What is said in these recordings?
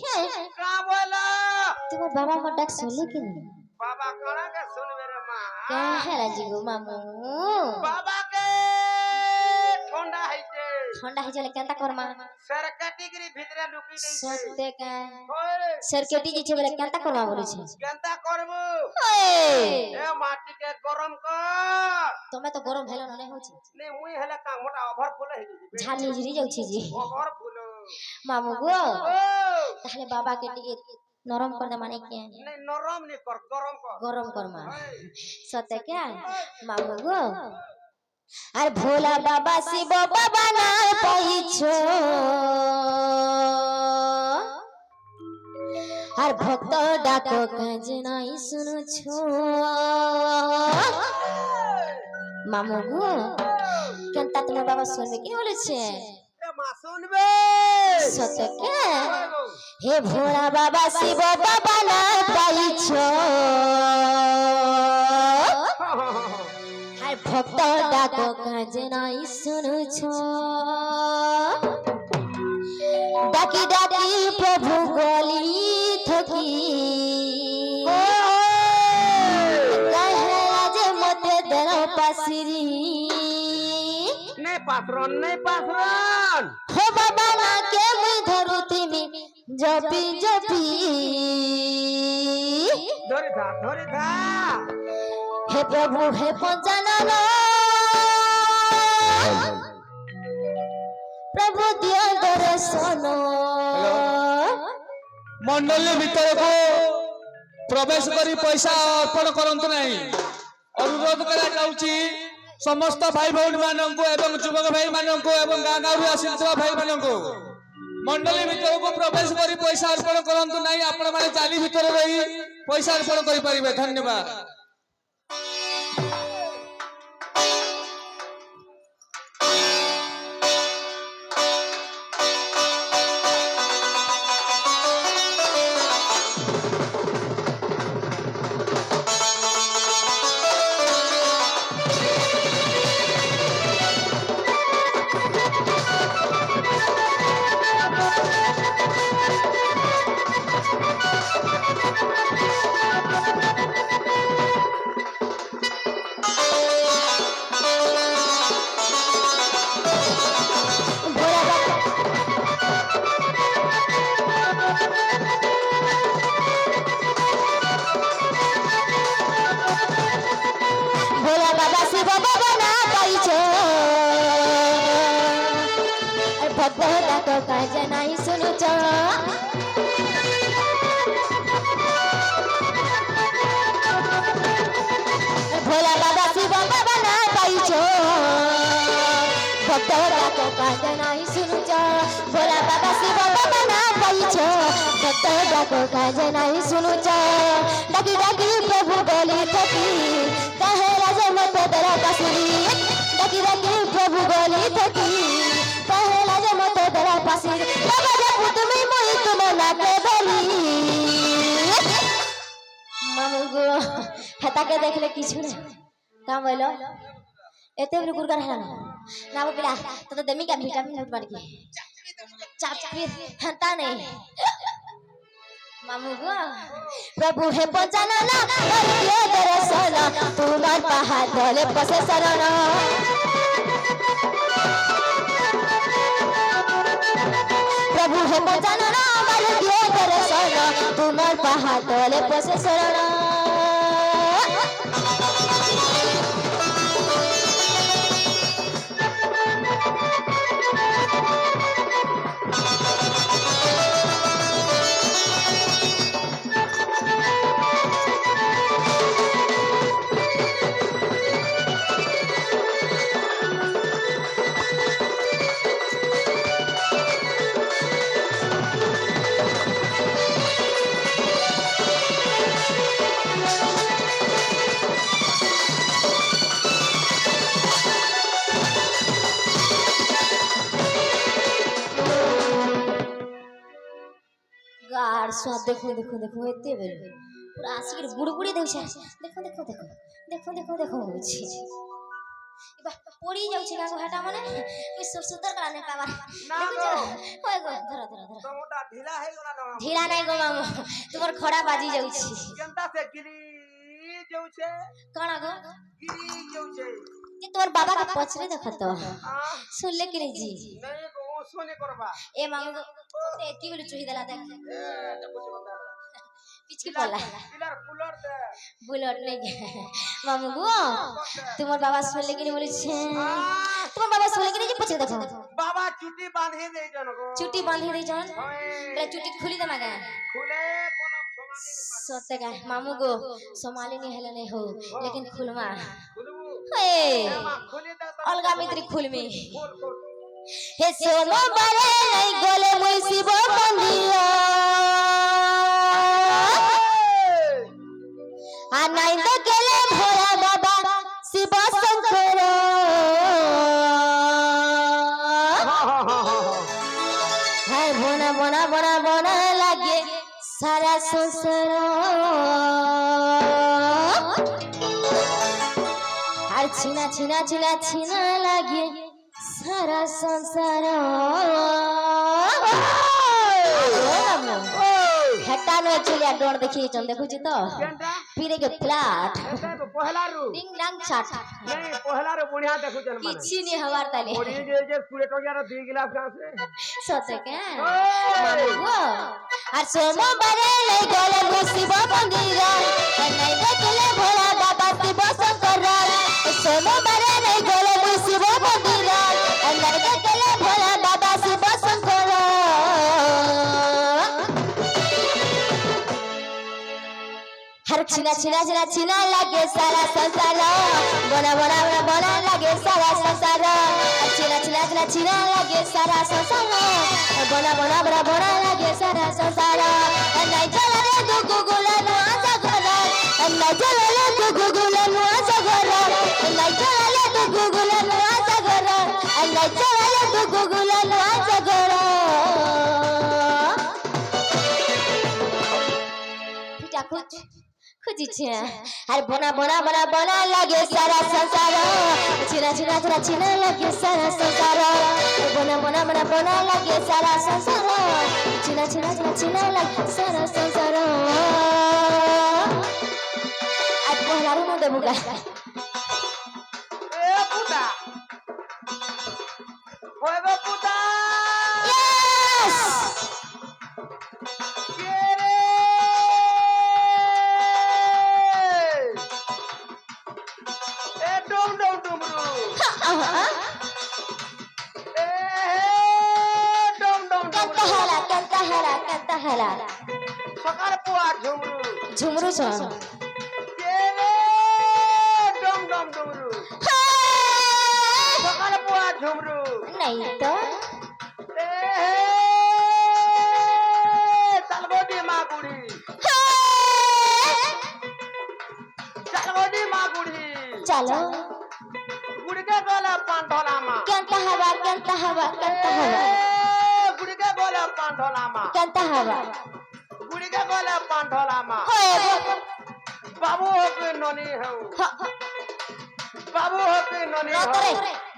का बोला तुम्हारे बाबा मोर डाक सुनले कि नहीं? बाबा कणा के सुनबे रे मां क्या है राजीगो मामू? बाबा के ठंडा हैते ठंडा है चले केंता करमा? सर कैटेगरी भीतर लुकी दै छै सत्य का ओए सरकेटी जे छे बोले केंता करमा बोले छे? केंता करबो ओए ए माटी के गरम कर तुम्हें तो गरम भेलो नहीं हो छी। ने मुई हेला का मोटा ओभर फुल है झाली झरी जाउ छी जी। ओभर फुल मामू गो ओ ताहले बाबा के टिके नरम कर दे माने के नहीं नरम नहीं कर गरम करमा सत्य क्या मामू गो अरे भोला बाबा शिव बाबा ना पाइछो আর ভক্ত ডাকো কাজ নাই শুনছো মামু গো কেনতা তোমার বাবা শুনবে কি বলেছে ए मां सुनबे সত্য কে হে ভোলা বাবা শিব বাবা না পাইছো আর ভক্ত ডাকো কাজ নাই শুনছো ডাকি ডাকি প্রভু গলি থকি কহে যে মতে দেন পাসিরি नहीं पासरन हो बाबा ना के मुई धरुती मी जपी जपी धरी था हे प्रभु हे पंचानन प्रभु दियो दर्शन मंडली भीतर को प्रवेश करी पैसा अर्पण करंतु नहीं अनुरोध करा जाउची समस्त भाई भौणी माननको एवं युवक भाई माननको एवं गाँ गाँव आसिଥିବା भाई माननको मंडली भीतर को प्रवेश करी पैसा अर्पण करंतु नहीं आपण माने चाली भीतर रही पैसा अर्पण करि परिबे धन्यवाद भोला बाबा शिव बाबा ना पाइछो अरे भक्त डाको काज नाही सुनुछो भोला बाबा शिव बाबा ना पाइछो भक्त डाको काज नाही सुनुछो भोला बाबा शिव बाबा ना पाइछो भक्त डाको काज नाही सुनुछो डाकी डाकी प्रभु बोली थकी कहे राजा मत दरा पासरी डाकी डाकी प्रभु बोली थकी कहे राजा मत दरा पासरी बाबा जब तुम्हें मोई तुम ना के बोली मामू गो हेता के देखले किछु ने का बोलो एते बरे गुरगार हला ना वो पिला तो देमी का विटामिन उठ मार के चापी हंता नहीं मामू गो प्रभु हे पंचानन दियो दर्शन तुम्हार पहाड़ तले पसे शरण प्रभु हे पंचानन दियो दर्शन तुम्हार पहाड़ तले पसे शरण गार स्वाद देखो देखो देखो एते बेर पूरा आसिक बुड़बुड़ी देउ छै देखो देखो देखो देखो देखो देखो होछि इबा पड़ी जाउ छी गागो हटा मने कोई सुतर करा नै पावा ना देखु गो। छ होय गो धर तो मोटा ढीला है गोला ना ढीला नै गो मामू तुमर खड़ा बाजी जाउ छी केनता से गिरी जाउ छे कणा गो गिरी जाउ छे कि तोर बाबा के पछरे देखत आ सुन ले कि जी नहीं गो सोने करबा ए मामू तो एती बोली चुही देला देख ए देखो से बता पिचकी पला पिलर कूलर दे बुलेट नहीं मामू गो तुम्हार बाबा सुन ले कि नहीं बोली छे तुम्हार बाबा सुन ले कि नहीं जी पछरे देखो बाबा चुटी बांधे दे जन गो चुटी बांधी दे जान होए तेरा चुटी खुली दे मागा खुले कोनो समाने नहीं सोते का मामू गो सोमाली नहीं हेले नहीं हो लेकिन खुलमा खुलबू हे मां खुली दे तो अलगा मित्री खुलमी खोल खोल हे सोनो बारे नहीं गोले मुई शिव मंदिर आ नहीं तो गेले भोला बाबा शिव शंकर हाय बोना बोना बोना बोना लागे सारा संसार हर छीना छीना छीना छीना लागे सारा संसार हेटा न चलिया डोर देखी चल देखु छी तो केनता पीरे के फ्लैट एते तो पहला रू डिंग डांग छाट नहीं पहला रू बुढ़िया देखु जन माने किछि नहीं हवार ताले ओरी जे पूरे तो यार 2 गिलास कहां से सोते के ओए वो हर सोमो बारे ले गोले मुसीब मंदिर नहीं देखले भोला बाबा शिव शंकर सोमो बारे ले गोले मुसीब मंदिर नहीं देखले भोला बाबा शिव शंकर हर छीना छीना छीना छीना लगे सारा संसार बोना बोना बोना बोना लगे सारा संसार छीना छीना छीना छीना लगे सारा संसार बोना बोना बोना बोना लगे सारा संसार नहीं चला रे तू गुगुला नुआ जगरा नहीं चला रे तू गुगुला नुआ जगरा नहीं चला रे तू गुगुला नुआ जगरा नहीं चला रे तू गुगुला नुआ जगरा पिटा कुछ खुजी छे अरे बोना बोना बोना बोना लगे सारा संसार छीना छीना छीना छीना लगे सारा संसार बोना बोना बोना बोना लगे सारा संसार छीना छीना छीना छीना लगे सारा संसार आज पहला रू न देबुगा ए पुता होय गो पुता यस के रे ए डोम डोम डुमरू ए डोम डोम कंता हला सकार पुआ झुमरू झुमरू छ के रे डोम डोम डुमरू सकार पुआ झुमरू नहीं तो ए तलगोदी मागुड़ी तलगोदी मागुड़ी चलो गुड़के गोला पांढोलामा कंता हवा गुड़के गोला पांढोलामा कंता हवा गुड़के गोला पांढोलामा होए बाबू हो के ननी हो बाबू हो के ननी हो करे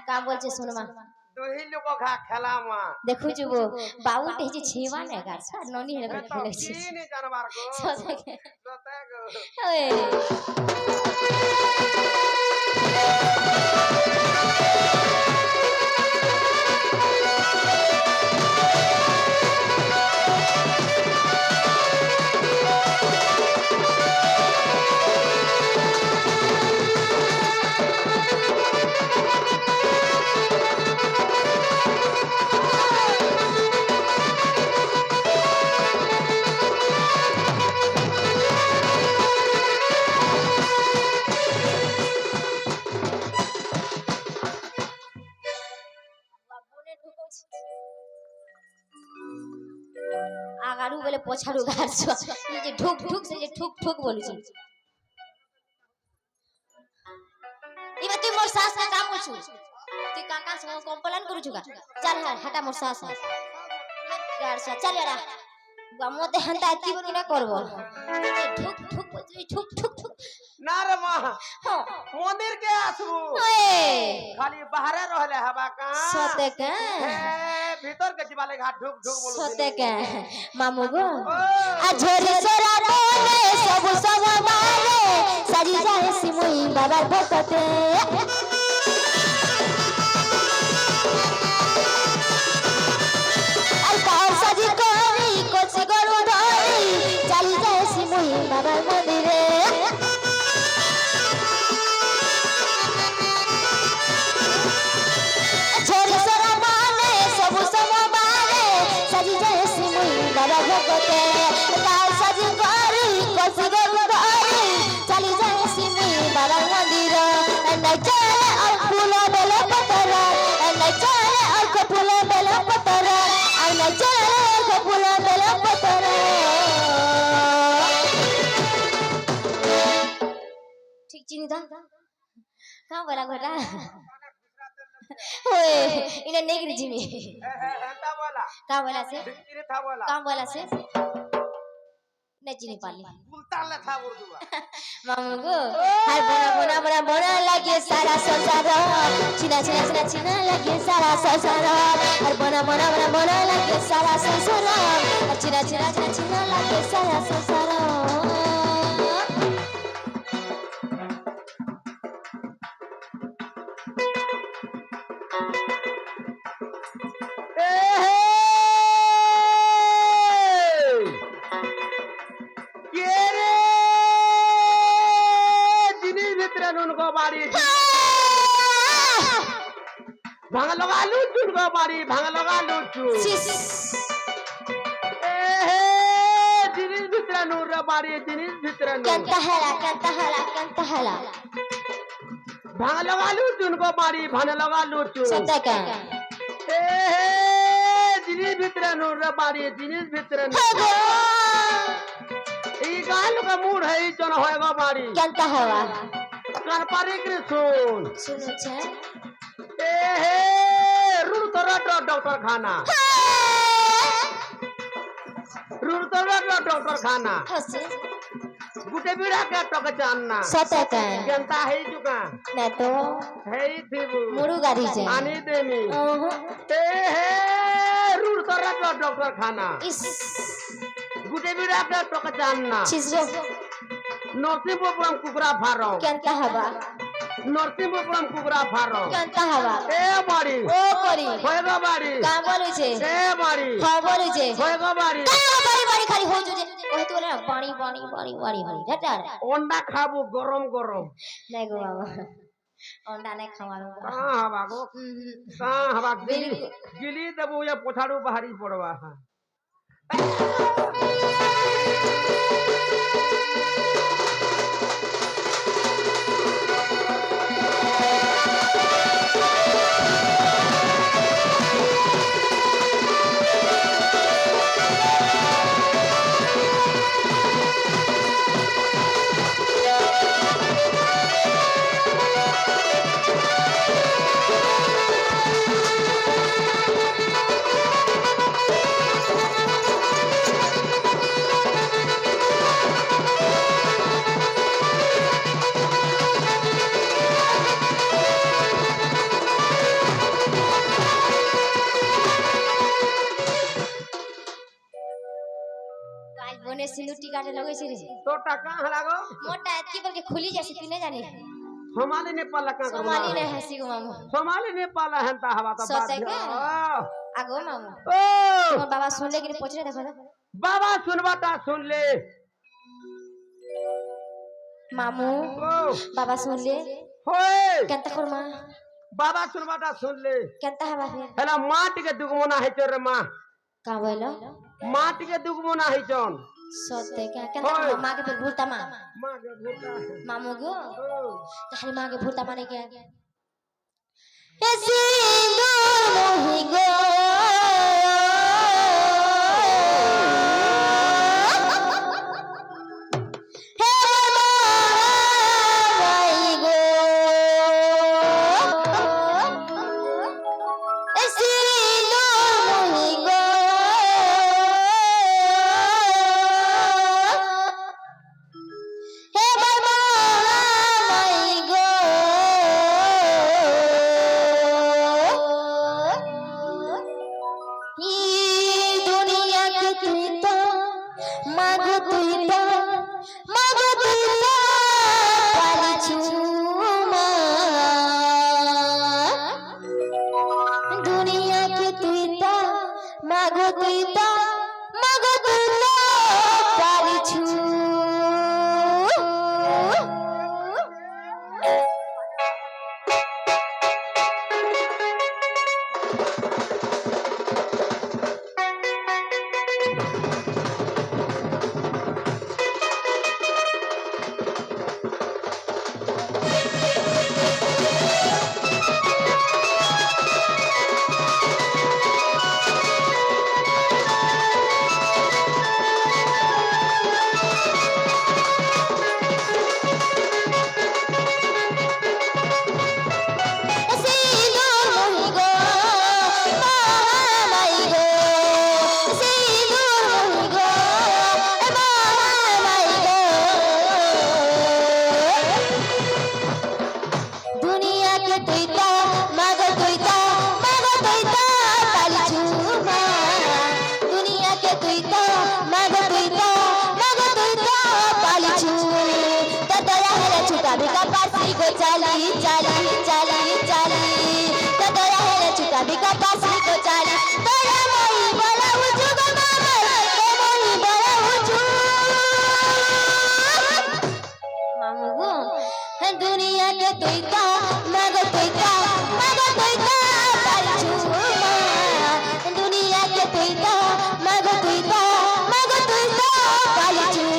का बोल छे सुनमा दुही लोग घा खेलामा देखु जुबो बाबू टे जे छेवा ने गार छ ननी हेले खेले छी तीन जानवर को सोते के सोते को ओए आगारू बोले पोछारू गार छ ये जे ठुक ठुक से जे ठुक ठुक बोलु छ इबे तू मोर सास का काम करछु तू काका से कंप्लेन करू छुगा चल हटा मोर सास गार छ चल एड़ा মতে হান্তা কি বলি না করব ঠুক ঠুক বলছি ঠুক ঠুক ঠুক না রে মা হ্যাঁ মন্দির কে আসবো ওয়ে খালি বাহারে রহলে হবা কা সতে কা ভিতর के जिबाले घाट ढुक ढुक बोल সতে কা মামু গো আঝরি সরা বলে সবু সব বারে সাজি যায় সিমুই বাবার ভকতে আর কার সাজি করি কোছি গরু ধরি চালি যায় সিমুই বাবার মন্দিরে ঝরি সরা বলে সবু সব বারে সাজি যায় সিমুই বাবার ভকতে কার সাজি করি কোছি গরু ধরি চালি যায় সিমুই বাবার মন্দিরে নাই চলে আর ফুল বেলে পতর নাই চলে আর ফুল বেলে পতর আর নাই চলে আর ফুল বেলে পতর ঠিক চিনি দা का बोला घोटा ओए इने नेगरी जिमी हंता बोला का बोला से भितरे था बोला का बोला से नहीं चिनी पाली उल्टा ले था उर्दू मामू गो हर बना लगे सारा संसार चिना चिना चिना चिना लगे सारा संसार हर बना लगे सारा संसार चिना चिना चिना चिना लगे सारा संसार भांग लगा लूचू गो बाड़ी भांग लगा लूचू जिनिस भितरनु रे बाड़ी जिनिस भितरनु कंता हला भांग लगा लूचू गो बाड़ी भांग लगा लूचू सत्य का जिनिस भितरनु रे बाड़ी जिनिस भितरनु हगो ई गाल का मूड है ई जन होएगा बाड़ी कंता हवा कर पारे के सुन सुनो छे रूल तो डॉक्टर खाना रूल तो डॉक्टर खाना हसे गुटे बिड़ा के टक जानना सत्य का जनता है जुका ना तो है थीबू मुरु गाड़ी से आनी देमी रूल तो डॉक्टर खाना इस गुटे बिड़ा के टक जानना चिजरो नरसिंहपुरम कुकरा फार्म कंता हवा नरसिंहपुरम कुकरा फार्म कंता हवा ए बाड़ी ओ करी होएगा बाड़ी का बोलु छे ए बाड़ी हां बोलु छे होएगा बाड़ी बाड़ी खाली हो जुजे ओहे तो ना पानी रटा अंडा खाबू गरम गरम नहीं गो बाबा अंडा नहीं खावालो कहां हवा गो कहां हवा गिली देबू या पोछाड़ू बाहरी पड़वा बने सिंदूर काटे लगे छे रे तो टका हलागो मोटा एतकी पर के खुली जैसे तू नहीं जानी सोमाली नेपाल का सोमाली ने हसी गो मामू सोमाली नेपाल हंता हवा तो बात सोते के आगो मामू ओ मोर बाबा सुन ले कि पूछ रे देखो बाबा सुनबा ता सुन ले मामू ओ बाबा सुन ले होए केंता करमा बाबा सुनबा ता सुन ले केंता हवा फिर हला माटी के दुगमोना है चोर मां का बोलो माटी के दुगमोना है जोन सोते के केंता मां के फिर भूलता मां मां के भूता मामू गो ओ तारी मां के भूलता माने के ए सिंदूर मोही गो चाली चाली चाली चाली तो तोरा है चुका भी का पासी को चाली तोरा मोई बड़ा उचू को मामा तो मोई बड़ा उचू मामू गो दुनिया के तुइका मगर तुइका पाली छू दुनिया के तुइका मगर तुइका पाली छू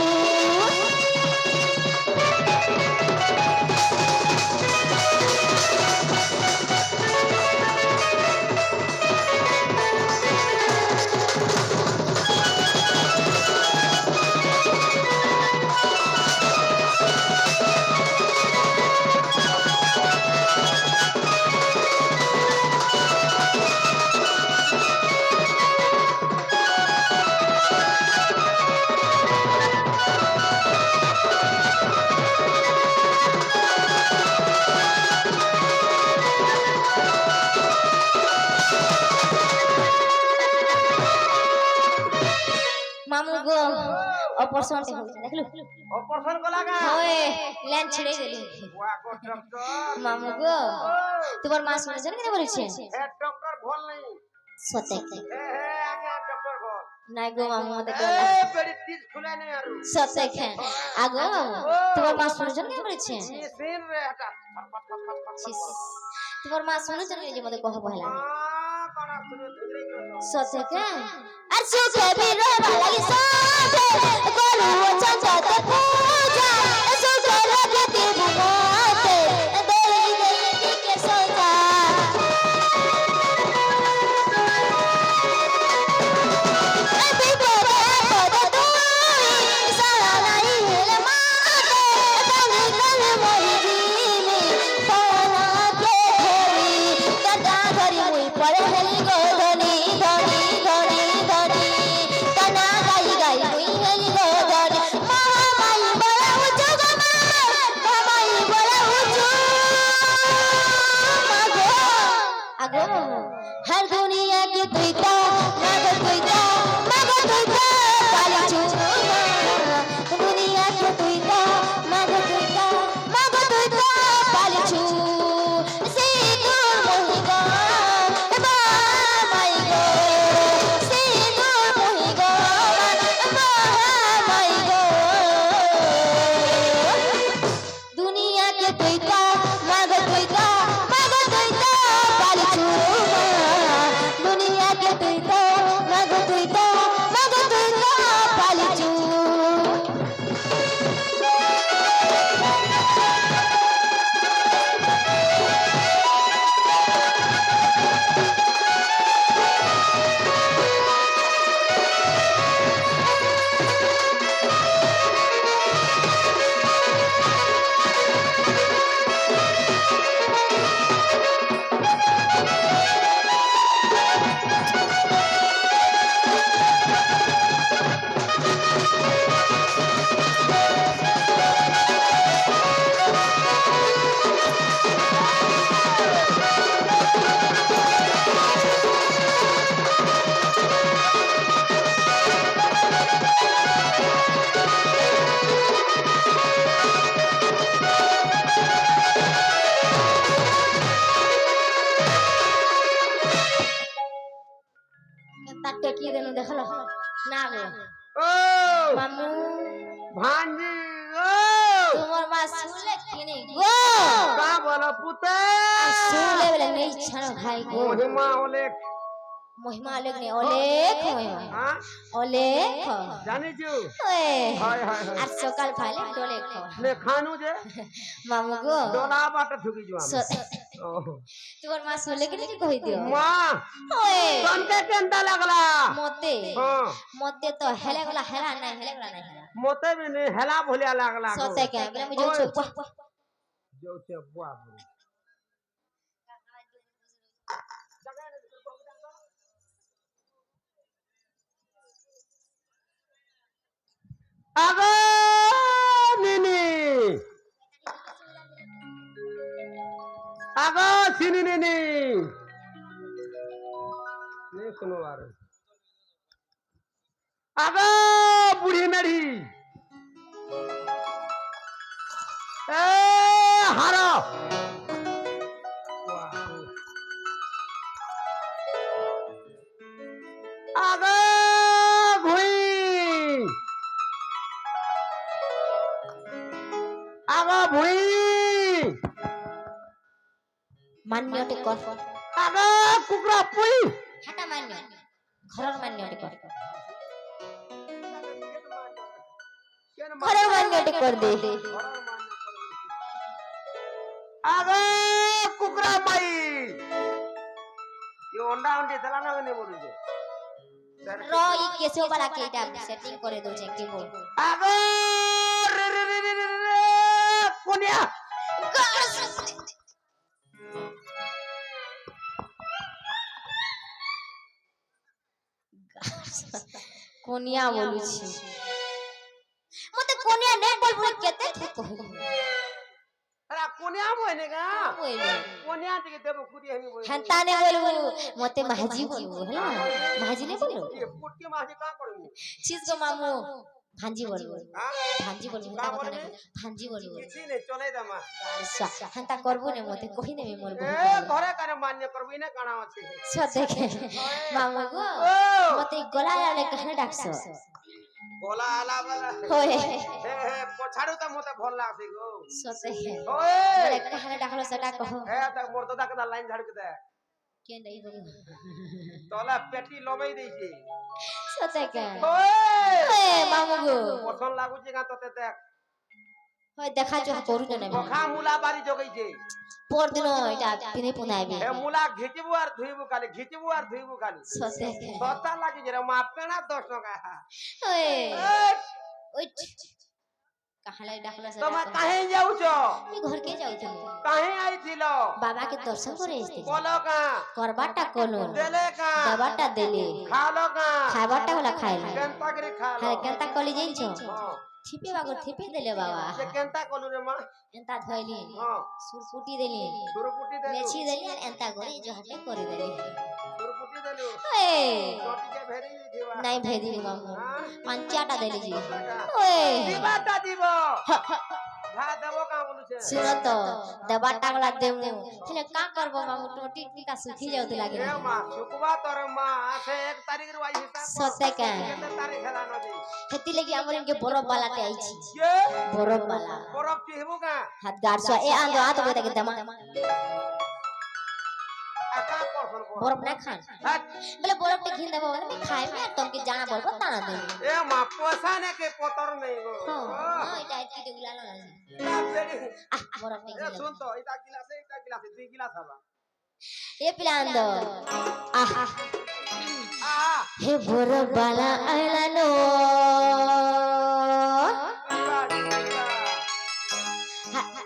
मामू गो ऑपरेशन ते होई देखलु ऑपरेशन को लगा होए लाइन छिड़े देली बुआ को डॉक्टर मामू गो तुम्हार मां सुने जन के बोलै छै ए डॉक्टर भोल नहीं सोते ए आगे डॉक्टर भोल नहीं गो मामू देख ए बड़ी चीज खुले नहीं यार सोते खे आगो तुम्हार मां सुने जन के बोलै छै ये सीन रे हटा तुम्हार मां सुने जन के जे मते कह बहला कना सुने धुरे के सोते खे अर्सु के भी रोवा लगी सोते कोलू चंचा ते पूजा सो करे के ती भगवाते देई देई के सोता अभी को तू सारा नहीं है माते कल कल मोही दीनी सोना के धोरी कटा धरी मुई पर हेली गो धनी धनी धनी धनी तना गाई गाई मुई हेली गो धनी माई बड़ा उचू गो माई बड़ा उचू आगो हर दुनिया की तुइता मगर तुइता पाली छू दुनिया की तुइता मगर तुइता पाली छू से दूर मोही गो माई गो से दूर मोही गो माई गो दुनिया के तुइता मगर तुइता पाली छू दुनिया के तुइता मगर तुइता पाली छू टेकी देनु देखलो ना गो ओ मामू भांजी ओ तुम्हार मां सुले कि नहीं गो का बोला पुते सुले वाले नहीं छानो भाई गो महिमा ओले महिमा अलग नहीं ओलेख महिमा हां ओलेख जानी छु ओए हाय हाय हाय আর সকাল ফালে ডলে খো ने खानु जे মামু গো डोला बाट ठुकी जो তোর মা শুলে কি নাকি কই দিও मां ওয়ে तनके केंता लागला মতে हां মতে তো হেলে গলা হেলা নাই হেলে গলা নাই मोते में ने हेला भोलिया लागला সতে কে বলে আমি যাচ্ছি जो से बुआ आगो निनी आगो सिनी निनी नहीं सुनो आ रहे आगो बूढ़ी मेरी ए हारो আগো ভুই মান্যটি কর আগো কুকুরা পুই হাঁটা মান্য ঘরের মান্যটি কর ঘরের মান্যটি কর দে আগো কুকুরা মাই ये अंडा अंडे दला ना ने बोलू जे র ই কেসে বালা কে এটা সেটিং করে দউছে কি বল আগো রে রে রে রে রে কোনিয়া কোনিয়া বলুছি মতে কোনিয়া নে বলবো কেতে ঠিক কইল अरे कोनिया मोने का কইল कोनिया टिके देबो कुदी हमी बोल হেনতা নে বলবো মতে মাঝি বলবো হলা মাঝি নে বলবো ये पुटकी मासी का करू চিজ গো মামু ভাঞ্জি বলবো हां ভাঞ্জি বলবো হেনতা কথা নে ভাঞ্জি বলবো किछि ने चले दमा আচ্ছা হেনতা করবো নে মতে কই নেবে মোর ए घरे करे मान्य करबी ना काना আছে সব দেখে মামু গো ओ মতে গলা আলে কানে ডাকছো बोला आला वाला होय हे हे पछाड़ू त मते भल लागसे गो সব দেখে ओए বলে কানে ডাকলো সেটা কহ हे त मोर दादा के लाइन झाड़ के दे কে নাই বলবো तोला पेटी लबई देइছে সব দেখে ओए এ মামু গো पसंद लागु जे गा तते देख হয় দেখা চোখ করু না पखा मुला बारी जगैছে পর দিন এটা পিনে পুনাইবে हे मुला घिचबु आर धुइबु खाली घिचबु आर धुइबु खाली সব দেখে सस्ता लागि जे रे मापेना 10 টাকা ওই ए ওই কাহালাই ডাকলো সেটা তোমরা কাহে যাউছো এই ঘর কে যাউছিল কাহে আইছিল বাবা কে দর্শন করে এসেছে বলো কা করবাটা কোন দেলে কা দেবাটা দেলে খালো কা খাবারটা হলা খাইলা কেনতা করে খালো হ্যাঁ কেনতা কলি যাইছো हां থিপে বাগর থিপে দেলে বাবা से केनता कोलु रे मां এন্তা ধইলি हां সুরপুটি দেলি सुरपुटी देलु মেছি দেলি আর এন্তা করে জহাটে করে দেলি सुरपुटी देलु এ रोटी के भेरी दिवा নাই ভেদি মামু हां পাঁচটা দেলি জি ওই दिबाटा দিব ঘা দেব কা বলু छे सुनो तो दबाटा वाला देमु हेले का करबो मामू टोटी टिका सुखी जाउत लागे ए मां सुकवा तोर मां से 1 तारीख रो आई हिसाब सते का केते तारीख हेला न दे हेती लगी हमर इनके बरफ वाला ते आइछि ये बरफ वाला बरफ चिहबु का हाथ गारसो ए आंदो आ तो के दमा आका करसन बरफ ना खान बोले बरफ टे घिन देबो बोले खाए में तुम के जाना बोलबो ताना दे ए मां पोसाने के पोतर नहीं गो हां इटा इति दे उलालो ना ना बेड़ी आ बरफ टे ए घिन सुन तो इटा गिलास 2 गिलास हवा ए पिला आंदो आहा आ हे बरफ वाला आइला नो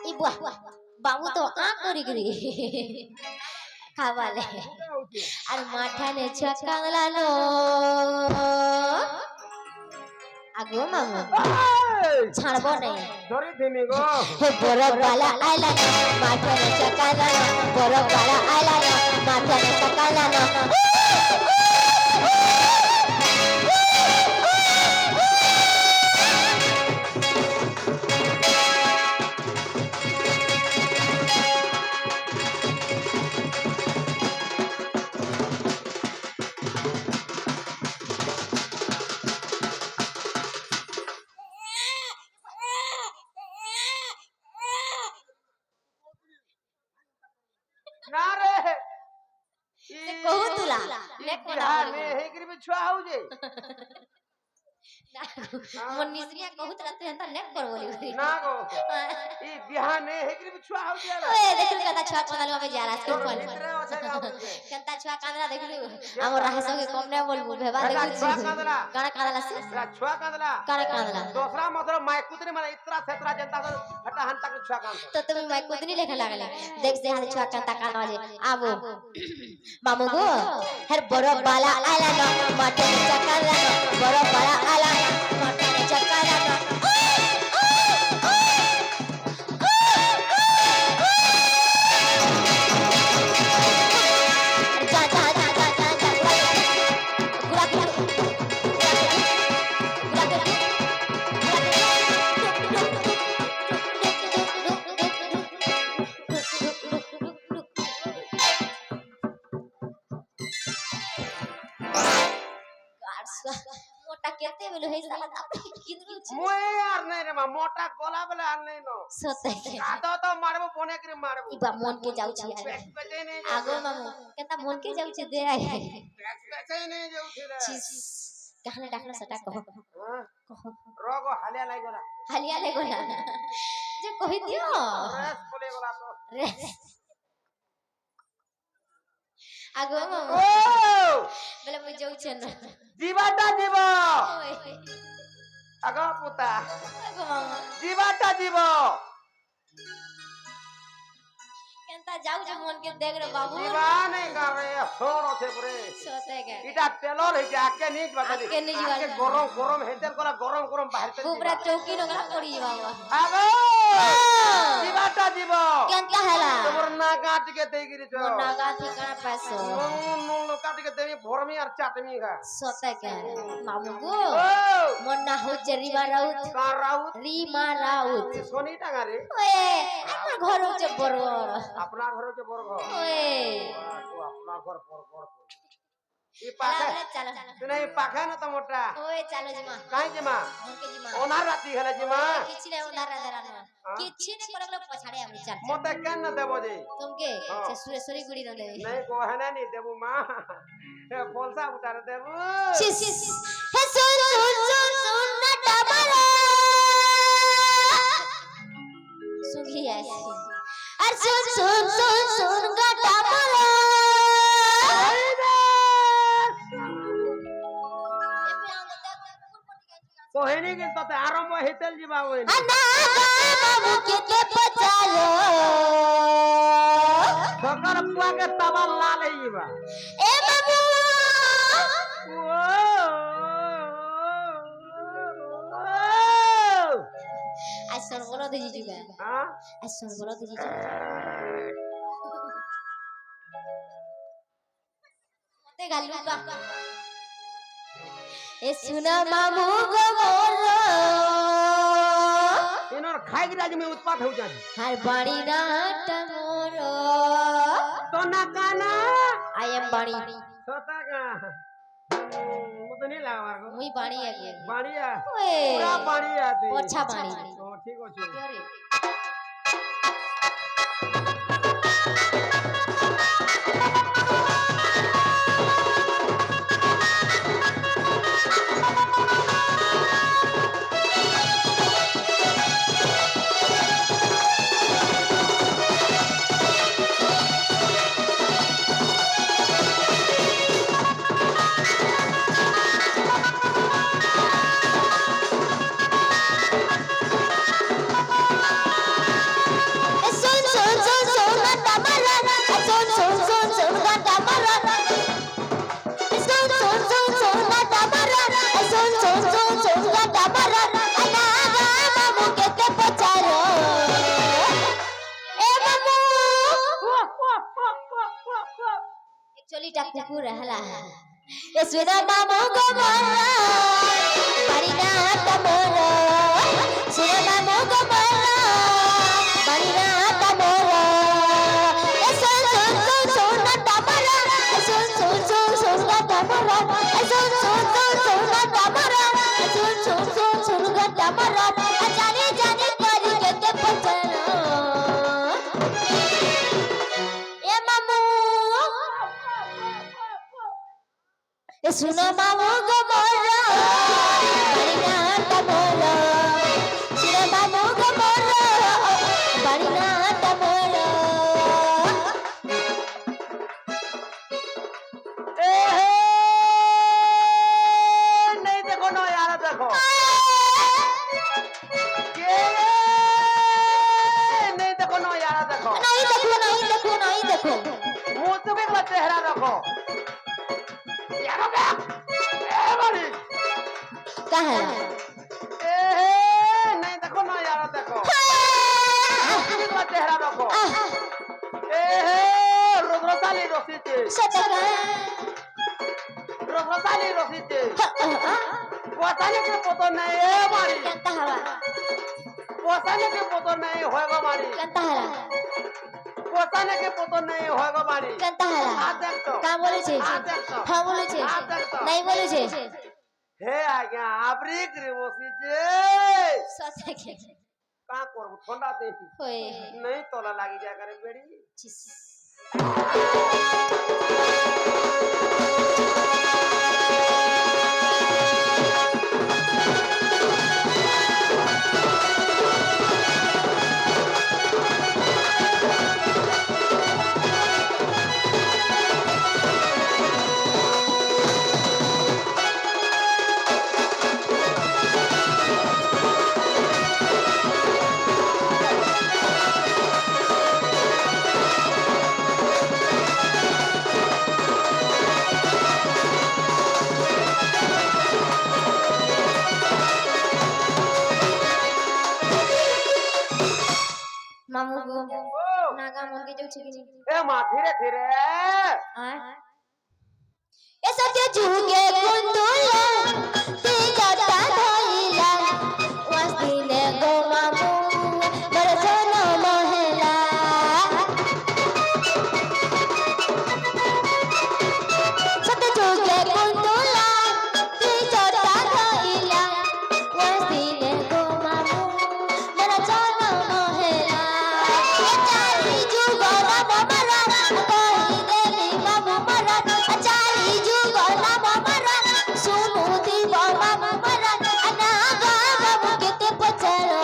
इ बुआ बाबू तो आ करी करी खावाले আর মাঠানে ছকালানো আগো মামু ছাড়বো নাই ধরি দিমি গো হে বরফ वाला আইলা না মাঠানে ছকালানো বরফ वाला আইলা না মাঠানে ছকালানো ना रे कहू तुला ने कोना हे करी में छुआ हो जे मन निसरिया कहूत रहते हैं त नेक कर बोली ना गो ई बिहाने हे करी में छुआ हो जे ओए देखलु कता छुआ कांदला में जा रहा है कोन इतरे ओछे गाव कता छुआ कांदला देखलु हमर रहे संगे कम ने बोलबो भेबा देखलु छुआ कांदला काना कांदला से छुआ कांदला काना कांदला दूसरा मतलब माय कुतरे माने इतरा क्षेत्रा जनता को हटा हंता के छुआ कांद तो तुम माय कुदनी लेखा लागले देख से हाथ छुआ कांता काना जे आबो मामू गो हर बरफ वाला आला न मटन चकाला बरफ वाला आला मटन चकाला जा जा जा जा जा जा गुला गुला मोटा केते बोलो हे साला कितनु मुए यार नहीं रे मां मोटा गोला बेले आर नहीं नो सते आदो तो मारबो बने करे मारबो इबा मन के जाउ छी यार पेचे नहीं आगो मामू केता मन के जाउ छी दे आए पेचे नहीं जाऊ थी रे चीज कहने डाकना सटा कहो हां कहो रोगो हालिया लाई गोला हालिया ले गोला जे कहि दियो रेस बोले गोला तो रे आगो मामू ओ बेले मु जाउ छी न जीवाटा जीव ओए आगो पुता आगो मामू जीवाटा जीव केनता जाउ जे मन के देख रे बाबू जीवा नहीं का रे सोरो से पुरे सोते के इटा तेलर है जे आके नीच बता दी आके नीच बता दी। गरम गरम हेतेल कोला गरम गरम बाहर से ऊपरा चौकी नगरा पड़ी बाबा आगो जीवाटा जीव केनता हला तोर ना काट के दे गिरी छो मोर नागा ठिकाना पैसो नो काट के देवी भोरमी और चाटमी का सोते के मामू गो ओ मोर ना हो जरीमा राउत का राउत रीमा राउत सोनी टांगा रे ओए আমার ঘর হচ্ছে বড় अपना घर के बरघ ওए तो अपना घर पर ई पाखा চলো नहीं पाखा ना तो मोटा ওই চলো জিমা काहे जे मां মুরকে জিমা ओनार राती हले जे मां কিছু না উধার দাঁড়ানো কিছু না করে গেল পছাড়ে আমি চার मोटे केन न देबो जे तुमके से सुरेश्वरी गुड़ी न दे नहीं को है ना नहीं देबो मां ए बोलसा उतार देबो ছি হে सुन सुन सुन सुन ना डबरा सुखी ऐसी और सुन सुन सुन सुन गा डबरा कोहेनी के तो आरंभ हेतल जीवा होई अन्ना बाबू के पचालो सकर पुआ के तवा लाल जीवा ए बाबू आज सुन बोलो दे जीजुगा हां आज सुन बोलो दे जीजुगा मते गालू का ए सुना मामू गो मोरो इनर खाई राज में उत्पात हो जाती हर बाड़ी ना टमोरो तो ना काना आई एम बाड़ी सोता का मुझे नहीं लगा मार को मुई बाड़ी है बढ़िया ओए पूरा बढ़िया थी अच्छा बाड़ी तो ठीक हो छी अरे एक्चुअली टा कुकुर हला ए सुना मामू गो मोरा बाड़ी ना टमोरो सुना मामू गो मोरा बाड़ी ना टमोरो ए सुन सुन सुन सुन ना टमोरो ए सुन सुन सुन सुन ना टमोरो ए सुन सुन सुन सुन ना टमोरो ए सुन सुन सुन सुन ना टमोरो ए जाने जाने करी के पचनो ए मामू ए सुनो मामू गो मोरा बाड़ी ना टमोरो सुनो मामू गो मोरा बाड़ी ना टमोरो ए नहीं देखो ना यार देखो के नहीं देखो ना यार देखो नहीं देखो नहीं देखो नहीं देखो मुंह से भी चेहरा रखो यार हो गया ए बड़ी कहाँ ए नहीं देखो ना यार देखो भी चेहरा रखो ए रुद्रताली रसीते सटका रुद्रताली रसीते पोताने के पोतो नहीं है मारी कंता हवा पोताने के पोतो नहीं होएगा मारी कंता हला पोताने के पोतो नहीं होएगा मारी कंता हला आ देख तो का बोले छे आ देख तो हाँ बोले छे आ देख तो नहीं बोले छे হে আজ্ঞা আবরি করে বসিছে সতে কে কা করব ঠান্ডা দেখি হয়ে नहीं तोला लागी जा करे बेड़ी চিস মামু গো ओ নাগা মনকে যাচ্ছে কি ए मां धीरे धीरे আর এ সত্য যুগে কুন্দুলা তে যাতা ধইলা ওয়াসিলে গো মামু বরজন মহলা সত্য যুগে কুন্দুলা তে যাতা ধইলা ওয়াসিলে গো মামু বরজন মহলা চারি যুগ নাম মারা কই দেবি মামু মারা চারি যুগ নাম মারা শুনু দিব মামু মারা আনা গা মামু কেতে পচারো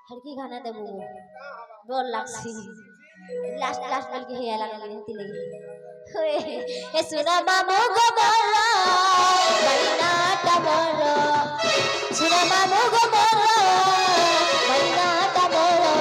हल्की गाना दे बुबू बोल लाक्सी लास्ट लास्ट बल के हे आला लगे ती लगी होए ए सुना मामू गो मोरा बड़ीना टमोरो सुना मामू गो मोरा बड़ीना टमोरो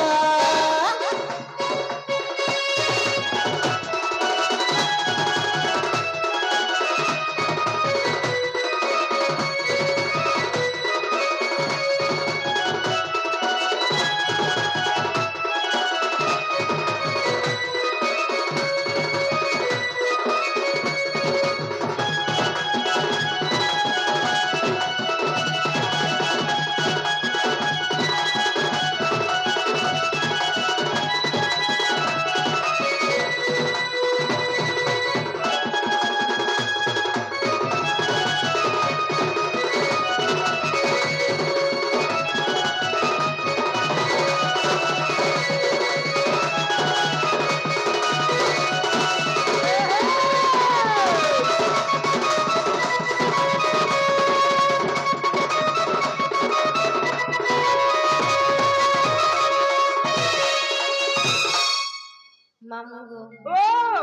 মামু গো ओ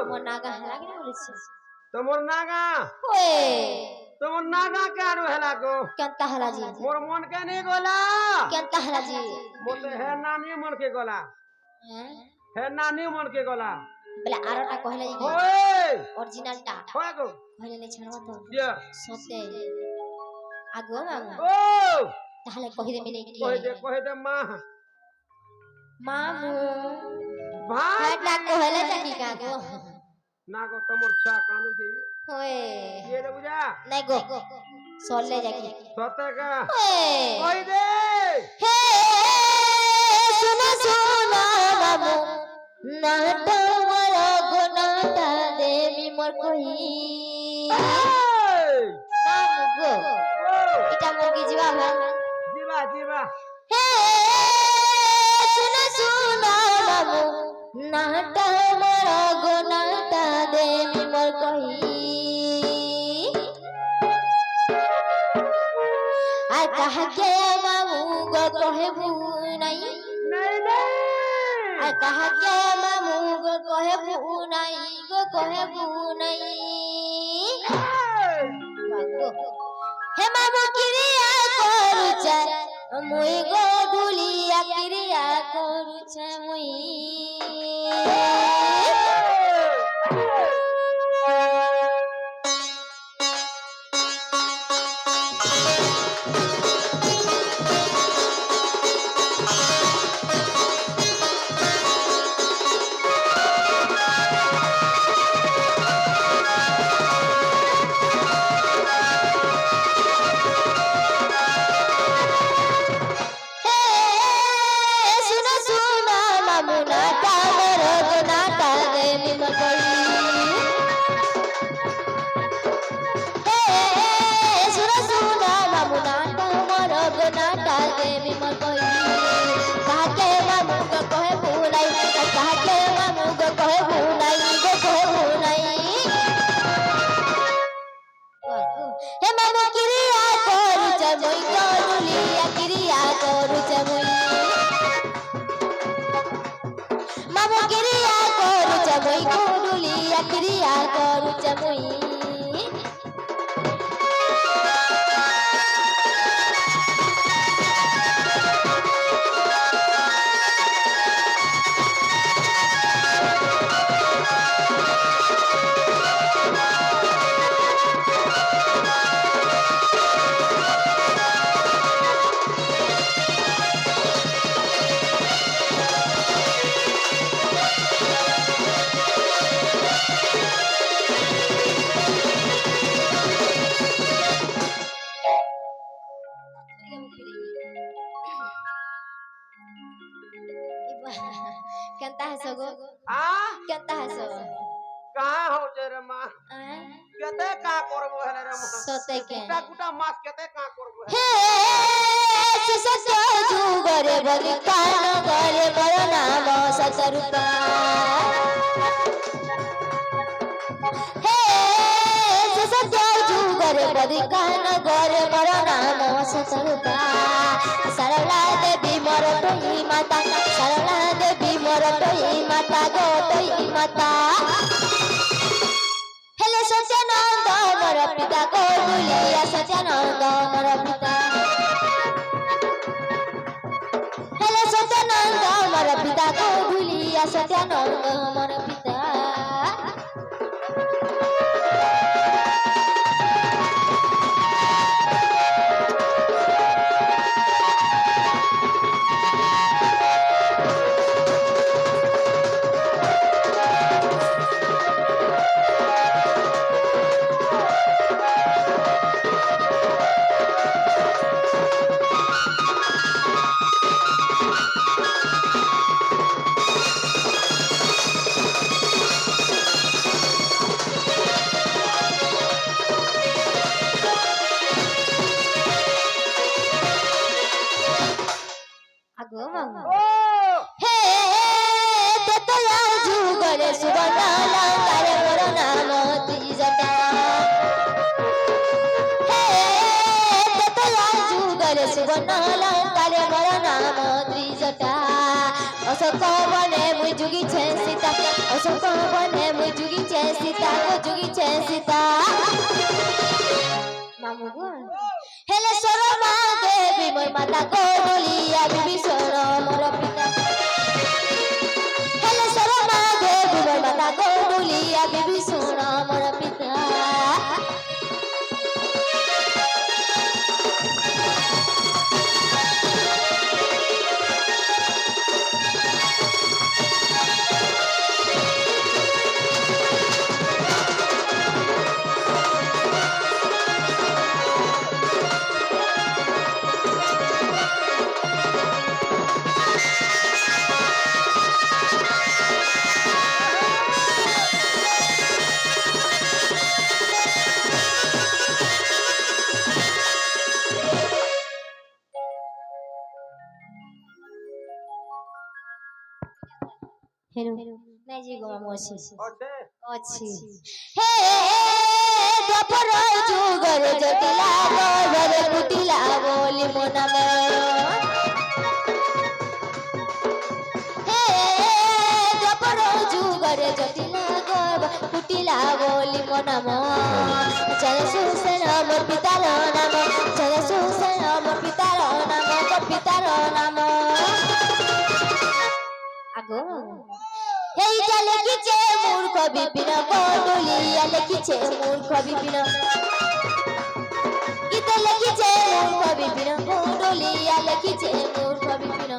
মো নাগা হেলা কি বলেছিস तमोर नागा ওয়ে तमोर नागा के आरो हेला को কেনতা হেলা জি मोर मन के नहीं गोला কেনতা হেলা জি मोते है नानी मन के गोला হ্যাঁ है नानी मन के गोला বলে আরোটা কইলা জি ओए অরিজিনালটা होय गो কইলে নে ছাড়বা তো दिया সতে আগো মামু ओ তাহলে কই দেবে নাকি कह दे मां মামু भाई হেটা কইলে নাকি কাগো नागो तमोर छा कानू जी ওয়ে ये दे बुझा নাই গো সলে যাকি सते का ওয়ে कह दे হে শুনো শুনো মামু না তোমার গুণটা দেবী মোর কই ए! মামু গো ओ এটা মোর কি জিবা ভাই जीवा जीवा হে শুনো শুনো মামু না তোমার গুণটা দেবী মোর কই আর কাহাকে মামু গো কহেবু নাই नहीं नहीं আর কাহাকে মামু গো কহেবু নাই গো কহেবু নাই বাগো হে মামু কিরিয়া করুছে মুই গো ধুলিয়া কিরিয়া করুছে মুই শুনো শুনো মামু নাটা মোর নাটা দেবী মোর কই क्रिया करूचे मुई केंता हसो गो हाँ केंता हसो कहाँ हो जे रे माँ केते का करबो हेले रे माँ सोते के गुटा गुटा मास केते का करबो हे सत्य जुगरे बलि कान गरे बर नाम सतरूपा हे सत्य जुगरे बलि कान गरे बर नाम सतरूपा सरला देवी मोर टोई माता सरला देवी मोर टोई माता गो टोई माता हेले सत्यानंद मोर पिता को दुलिया सत्यानंद मोर पिता हेले सत्यानंद मोर पिता को दुलिया सत्यानंद मोर पिता आगो मामा ओ हे तेतला जुगरे सुवर्ण लंकारे मोर नाम त्रिजटा हे तेतला जुगरे सुवर्ण लंकारे मोर नाम त्रिजटा अशोक बने मुई जुगी छे सीता अशोक बने मुई जुगी छे सीता को जुगी छे सीता मामू गो हेले सोरमा देवी मोर माता गोडलिया विभीषण मोर पिता हेले सोरमा देवी मोर माता गोडलिया विभीषण मोर पिता हेलो नहीं जी गो मोसी ओछे अछि हे द्वापर जुगर जटिला गोबर कुटिला बोली मोना में हे द्वापर जुगर जटिला गोबर कुटिला बोली मोना में चल सुसन मोर पितार नाम चल सुसन मोर पितार नाम को पितार नाम आगो हेई चले किचे मूर्ख विपिन गोडलिया लेखिचे मूर्ख विपिन गीत लेखिचे मूर्ख विपिन गोडलिया लेखिचे मूर्ख विपिन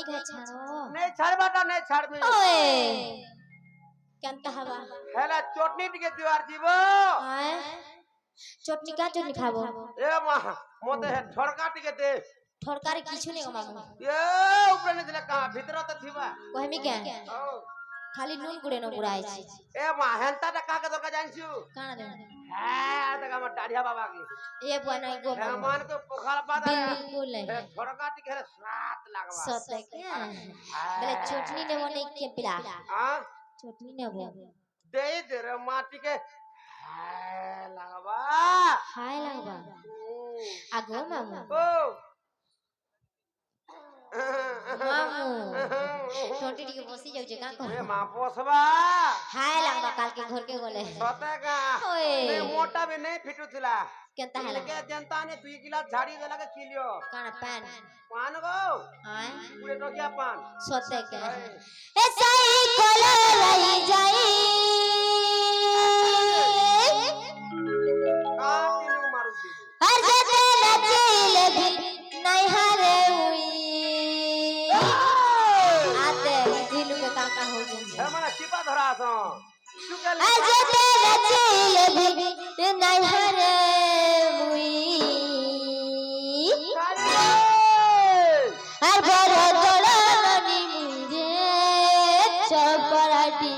नहीं खा छाड़ो नहीं छाड़बाटा नहीं छाड़बी ओए केनता हवा हेला चटनी टिके दिवार जीवो आए चटनी का चटनी खाबो ए मा मोते हे ठड़का टिके दे ठोरकारी किछु नहीं मामू ए ऊपर ने दिला कहां भीतर त थिबा कहमी क्या ओ खाली नून गुड़े न गुड़ाई छी ए मा हेंता त का के दरका जानछु काना दे हां त का दाढ़िया बाबा के ये बुआना गो मेहमान को पोखर पाद बिल्कुल है ठड़का टिके रे सात लागबा सत है क्या बोले चटनी ने बने के पिला हां चटनी ने वो दे दे रे माटी के हाय लागबा हाय लगबा आगो मामू ओ मामू टोटी के बसी जाउ जे का ए कह मा पोसबा हाय लगबा काल के घर के गोले सते का ओए मैं मोटा भी नहीं फिटू थिला केनता है इनके जनता ने 2 गिलास झाड़ी देला के किलियो काना पैन पान गो आए पूरे तो क्या पान सोते के ए सही कोला रही जाई का तीनू मारू दी हर जते नचीले भी नहीं हारे हुई आते दिलू के काका हो जन हे मने टिपा धरा छ तू के हर जते नचीले भी नहीं हारे हुई हर बरो तोड़ा ननी मुझे चपराटी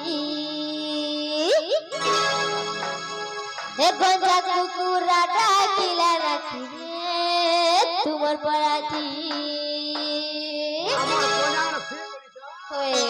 ए गंजा कुकुरा डाकिला राखी रे तुमर पराठी আমার কোনান ফে করিছ होए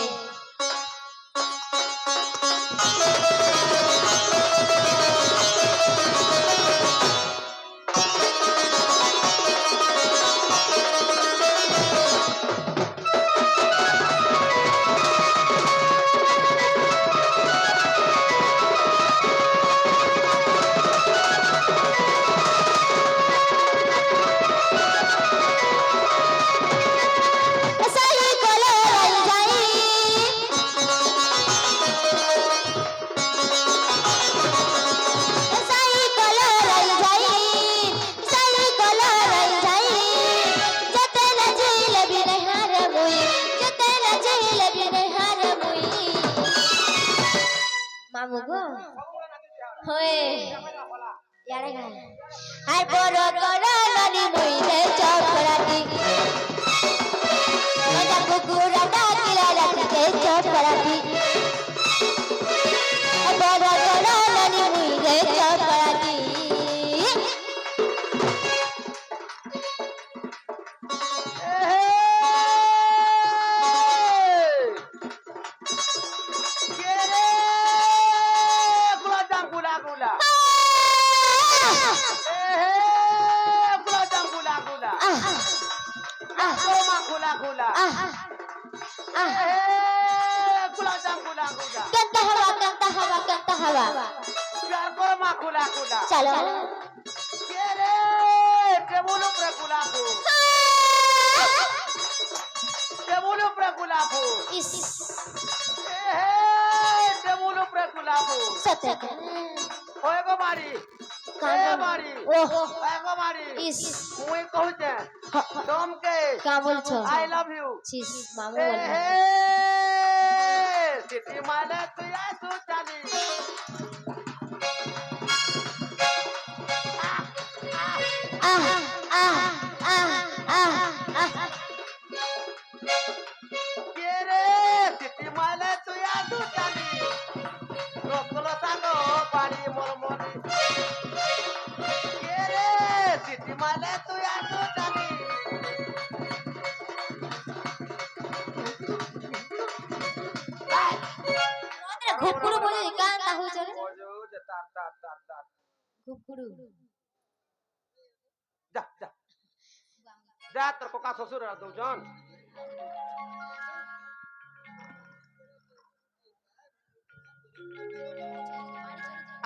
सही कोला रही जाई सही कोला रही जाई सही कोला रही जाई जते नचील भी नहीं हार मुई जते नचील भी नहीं हार मुई मामू गो होए यारे गा हाय बरो तोरा ननी मुई रे चपराटी गंजा कुकुरा डाकिला राखी रे चपराटी बरो तोरा ननी मुई रे चपराटी के रे गुलाब गुला गुला ए हे गुलाब गुला गुला ओ मा गुला गुला ए हे गुलाब गुला गुला केनता हवा केनता हवा केनता हवा प्यार करो मा गुला गुला चलो के रे टेबुल ऊपर गुलाब टेबुल ऊपर गुलाब इस ए हे टेबुल ऊपर गुलाब सते ओए गो मारी ए मारी ओह ओए गो मारी इस मुई कहू छे तुम के का बोल छो आई लव यू चीज मामू ए बोल हे सिटी माले तू या तू चाली आह आह आह आह के रे सिटी माले तू या तू चाली रोकलो सांगो पानी मोर मोरी के रे सिटी माले तू या तू चाली घुकुड़ू बोले कांता हो चले ओजो जे तार तार तार तार घुकुड़ू जा जा जा तोर कोका ससुर आ दो जन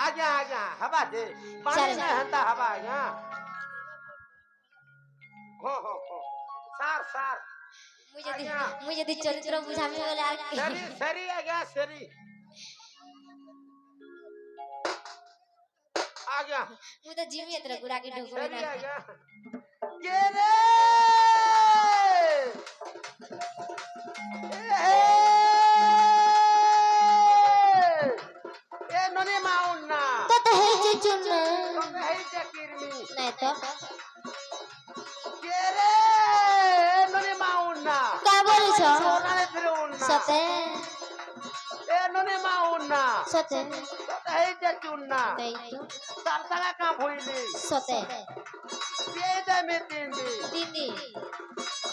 आज्ञा हवा दे पानी चल। में हंता हवा आज्ञा हो सार सार मुझे दी चरित्र बुझामे वाला सरी सरी आज्ञा सरी आज्ञा मुझे जिमी इतना गुड़ा के ढोको सरी ना आज्ञा के रे ननी माउन ना तो हे जे चुन्ना तो हे जे किरमी नहीं तो के रे ननी माउन ना का बोले छो सोनाले फिरउन ना सते ए ननी माउन ना सते तो हे जे चुन्ना नहीं तो सरसगा का भइली सते के जे मेतिंदी दीदी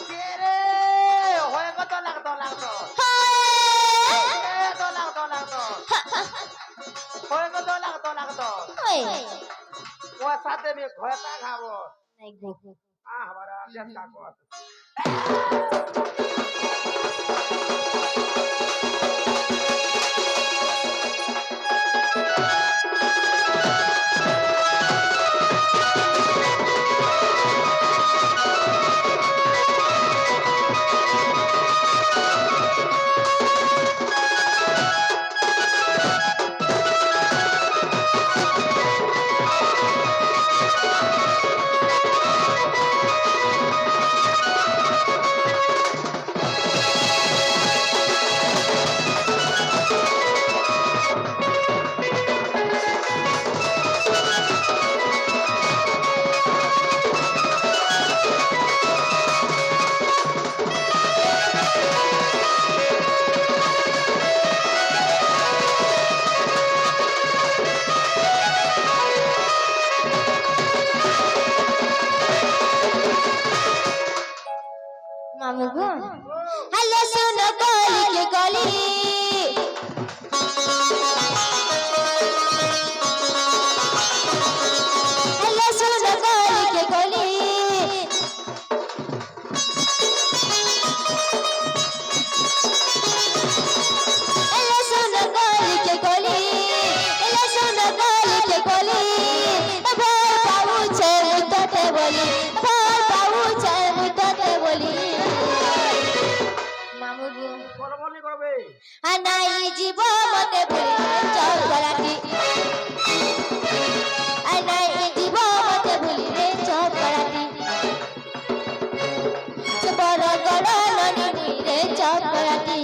के रे होय को तो लागतो हाय ए तो लागतो होय को तो लागतो ओए वो साथे में घोता खाबो नहीं गो आ हमारा जनता को मामू गो हेलो सुनो गली के गली हेलो सुनो गली के गली हेलो सुनो गली के गली हेलो सुनो गली के गली भर पाऊ छे मुदते बोली भर पाऊ छे मुदते बोली मामू गो বলবনি করবে আনাই জীব মতে ভুলিলে চকরাটি আনাই জীব মতে ভুলিলে চকরাটি বড় গড় ননি রে চকরাটি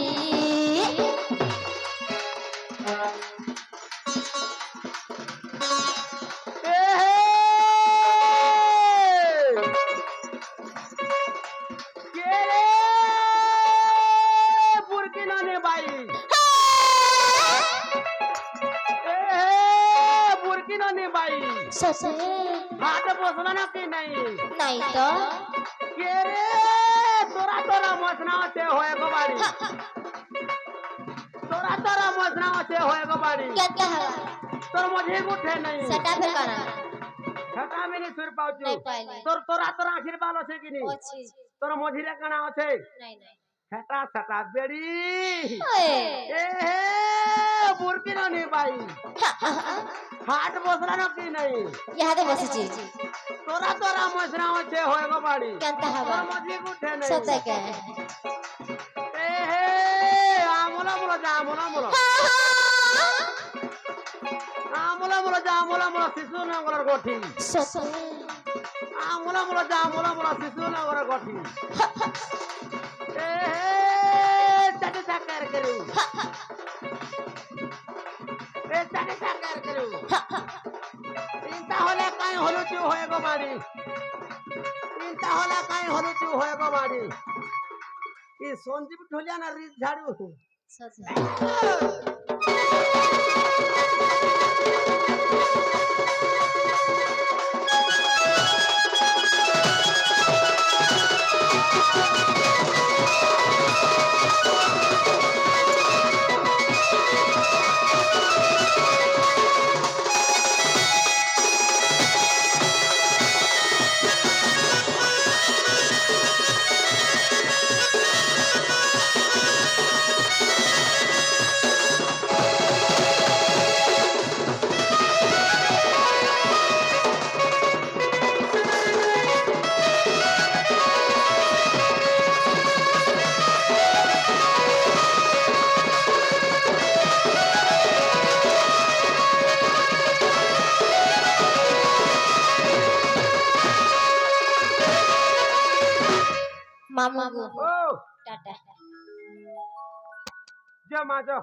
কে রে বুরকিনা নে ভাই বুরকিনা নে ভাই সসে হাত বসলো না কি নাই নাই তো কে রে তোরা মজনা আছে হয়ে গো বাড়ি তোরা মজনা আছে হয়ে গো বাড়ি क्या क्या है তোর মধ্যে উঠে নাই সেটা ফে করা ঢাকা মিনি সুর পাউছু নাই পাইলে তোরা আখির বাল আছে কি নি ଅଛି তোর মঝিরে কানা আছে নাই নাই সেটা বেড়ি ওয়ে এ হে বুরকিনা নে ভাই হাট বসলো না কি নাই ইহাতে বসেছি তোরা মজনা আছে হয়ে গো বাড়ি কেনতে হবে তোর মধ্যে উঠে নাই সতে কে এ হে আমলা যা আমলা শিশু নগরের গঠি সতে আমলা যা আমলা শিশু নগরের গঠি এ হে চাটি চাকার করু এ চাটি চাকার করু চিন্তা হলে কাই হলু চু হয়ে গো বাড়ি চিন্তা হলে কাই হলু চু হয়ে গো বাড়ি কি সঞ্জীব ঢুলিয়া না রিজ ঝাড়ু সতে मामू गो ও टाटा যা মা যা